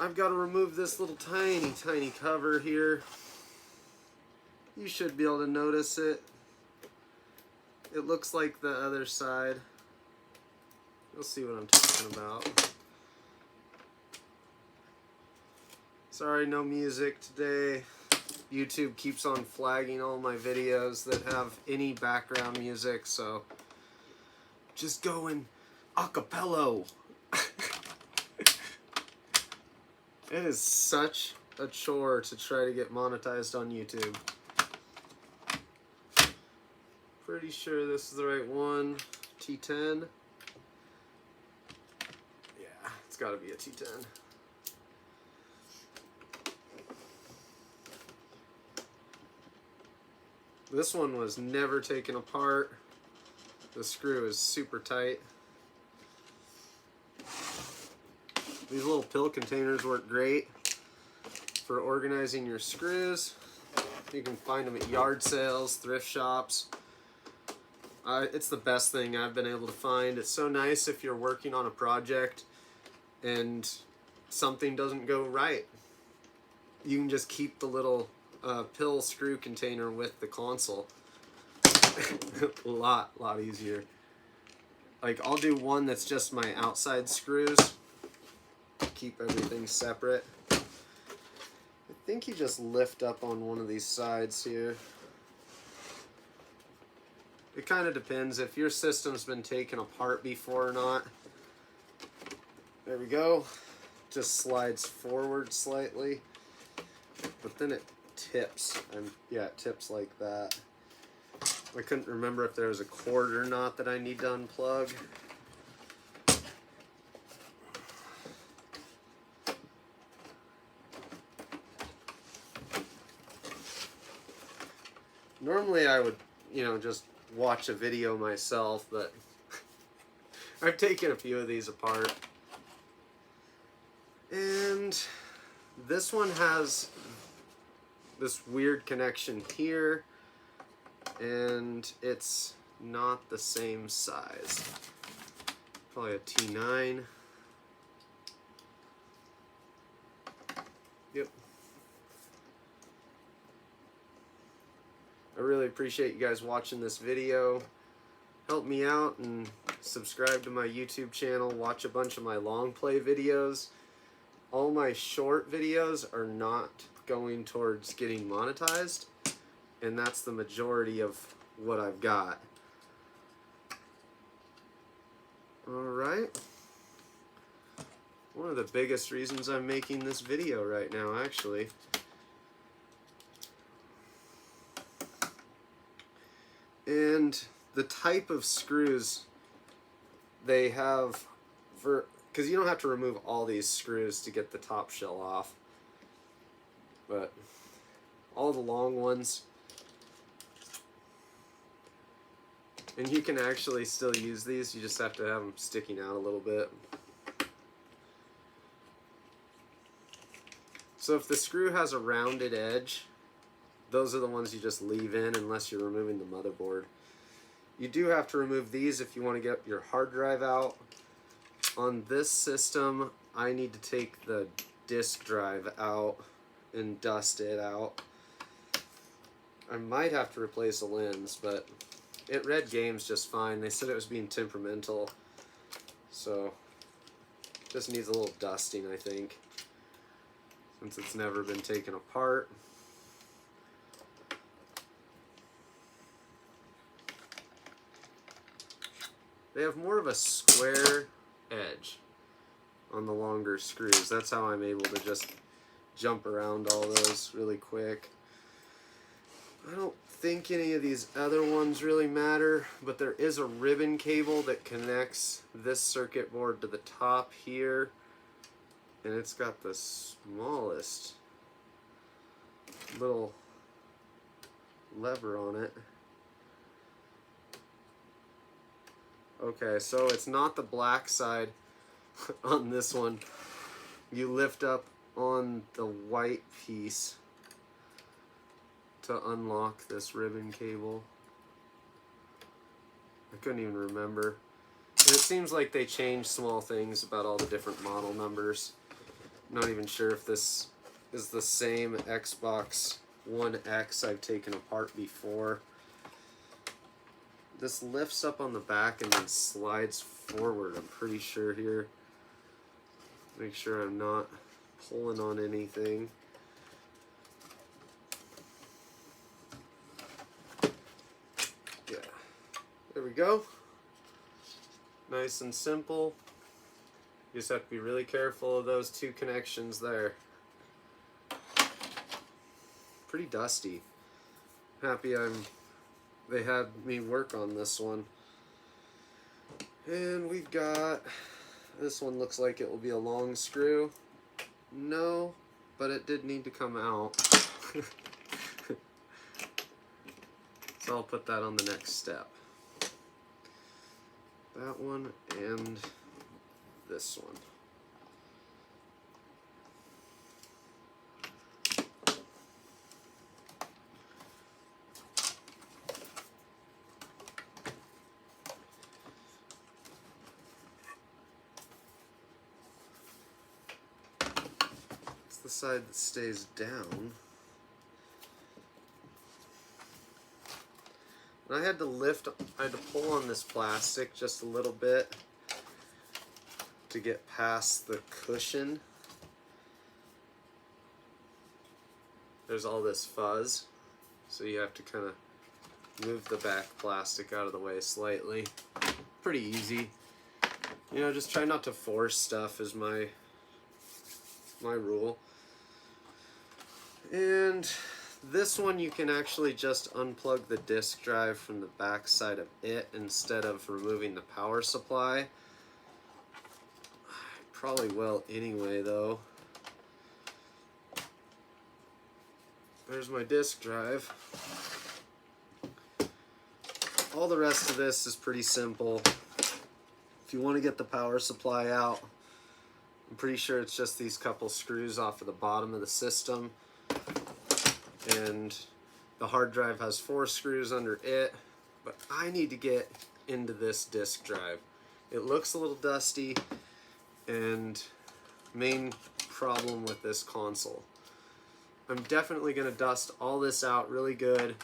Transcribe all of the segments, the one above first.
I've got to remove this little tiny cover here. You should be able to notice it. It looks like the other side. You'll see what I'm talking about. Sorry, no music today. YouTube keeps on flagging all my videos that have any background music, so just go in acapello. It is such a chore to try to get monetized on YouTube. Pretty sure this is the right one. T10. Yeah, it's got to be a T10. This one was never taken apart. The screw is super tight. These little pill containers work great for organizing your screws. You can find them at yard sales, thrift shops. It's the best thing I've been able to find. It's so nice if you're working on a project and something doesn't go right. You can just keep the little pill screw container with the console. a lot easier. Like, I'll do one that's just my outside screws. Keep everything separate. I think you just lift up on one of these sides here. It kind of depends if your system's been taken apart before or not. There we go. Just slides forward slightly, but then it tips. Yeah, it tips like that. I couldn't remember if there was a cord or not that I need to unplug. Normally I would, just watch a video myself, but I've taken a few of these apart. And this one has this weird connection here, and it's not the same size. Probably a T9. Yep. I really appreciate you guys watching this video. Help me out and subscribe to my YouTube channel. Watch a bunch of my long play videos. All my short videos are not going towards getting monetized, and that's the majority of what I've got. Alright. One of the biggest reasons I'm making this video right now, actually. And the type of screws they have for, because you don't have to remove all these screws to get the top shell off, but all the long ones, and you can actually still use these, you just have to have them sticking out a little bit. So if the screw has a rounded edge, those are the ones you just leave in unless you're removing the motherboard. You do have to remove these if you want to get your hard drive out. On this system, I need to take the disk drive out and dust it out. I might have to replace a lens, but it read games just fine. They said it was being temperamental, so just needs a little dusting, I think, since it's never been taken apart. They have more of a square edge on the longer screws. That's how I'm able to just jump around all those really quick. I don't think any of these other ones really matter, but there is a ribbon cable that connects this circuit board to the top here, and it's got the smallest little lever on it. Okay, so it's not the black side on this one. You lift up on the white piece to unlock this ribbon cable. I couldn't even remember. And it seems like they changed small things about all the different model numbers. Not even sure if this is the same Xbox One X I've taken apart before. This lifts up on the back and then slides forward, I'm pretty sure here. Make sure I'm not pulling on anything. Yeah, there we go. Nice and simple. You just have to be really careful of those two connections there. Pretty dusty. Happy they had me work on this one. And we've got, this one looks like it will be a long screw. No, but it did need to come out. So I'll put that on the next step. That one and this one. It's the side that stays down. And I had to pull on this plastic just a little bit to get past the cushion. There's all this fuzz, so you have to kind of move the back plastic out of the way slightly. Pretty easy. You know, just try not to force stuff is my rule. And this one you can actually just unplug the disk drive from the back side of it instead of removing the power supply. Probably will anyway though. There's my disk drive. All the rest of this is pretty simple. If you want to get the power supply out, I'm pretty sure it's just these couple screws off of the bottom of the system. And the hard drive has 4 screws under it, but I need to get into this disk drive. It looks a little dusty, and main problem with this console. I'm definitely going to dust all this out really good.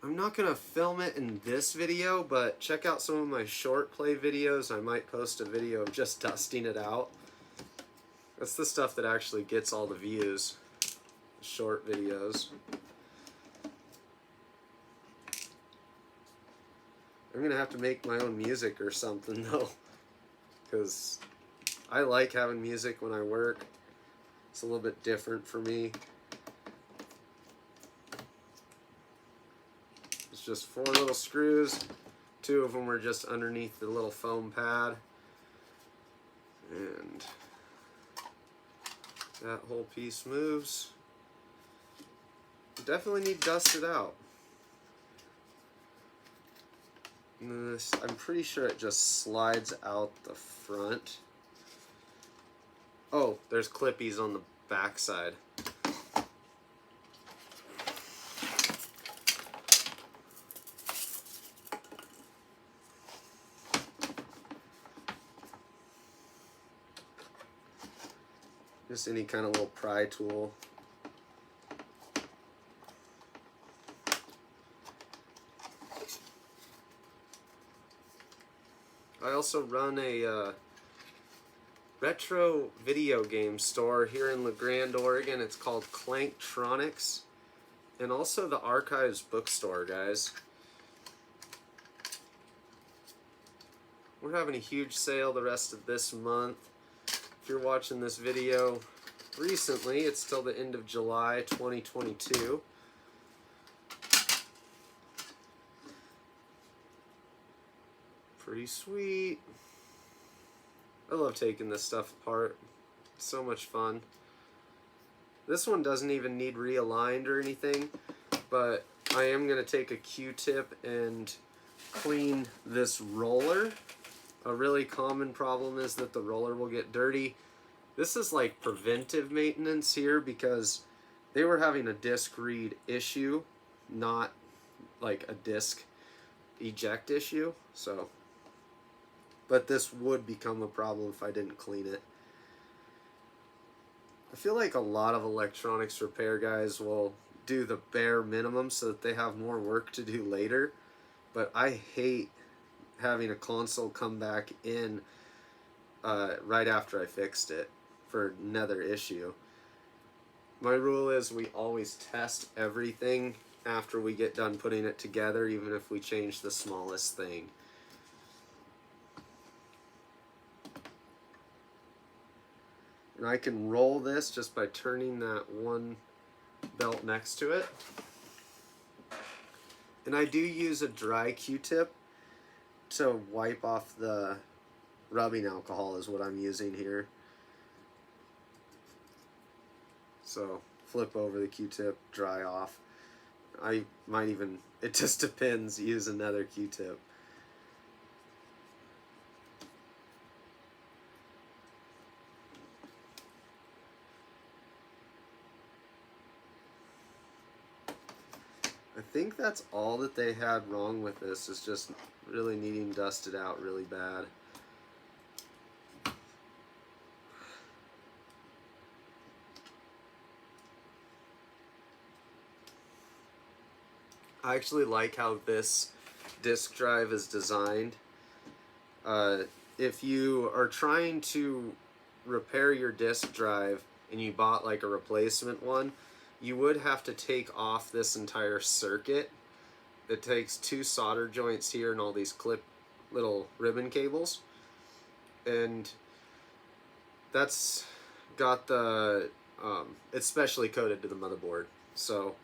I'm not going to film it in this video, but check out some of my short play videos. I might post a video of just dusting it out. That's the stuff that actually gets all the views. Short videos. I'm gonna have to make my own music or something though, because I like having music when I work. It's a little bit different for me. It's just 4 little screws. 2 of them are just underneath the little foam pad, and that whole piece moves. Definitely need dusted out. And this, I'm pretty sure it just slides out the front. Oh, there's clippies on the back side. Just any kind of little pry tool. I also run a retro video game store here in La Grande, Oregon. It's called Clanktronics. And also the Archives bookstore, guys. We're having a huge sale the rest of this month. If you're watching this video recently, it's till the end of July 2022. Pretty sweet. I love taking this stuff apart. It's so much fun. This one doesn't even need realigned or anything, but I am going to take a Q-tip and clean this roller. A really common problem is that the roller will get dirty. This is like preventive maintenance here because they were having a disc read issue, not like a disc eject issue. So, but this would become a problem if I didn't clean it. feel like a lot of electronics repair guys will do the bare minimum so that they have more work to do later, but I hate having a console come back in right after I fixed it for another issue. My rule is we always test everything after we get done putting it together, even if we change the smallest thing. And I can roll this just by turning that one belt next to it. And I do use a dry Q-tip to wipe off the rubbing alcohol is what I'm using here. So flip over the Q-tip, dry off. I might even, it just depends, use another Q-tip. I think that's all that they had wrong with this, is just really needing dusted out really bad. I actually like how this disk drive is designed. If you are trying to repair your disk drive and you bought like a replacement one, you would have to take off this entire circuit. It takes 2 solder joints here and all these clip little ribbon cables, and that's got the it's specially coded to the motherboard. So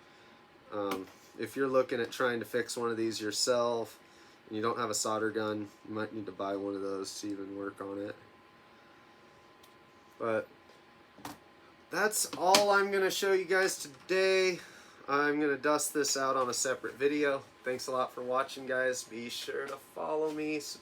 if you're looking at trying to fix one of these yourself and you don't have a solder gun, you might need to buy one of those to even work on it. But that's all I'm going to show you guys today. I'm going to dust this out on a separate video. Thanks a lot for watching, guys. Be sure to follow me, subscribe.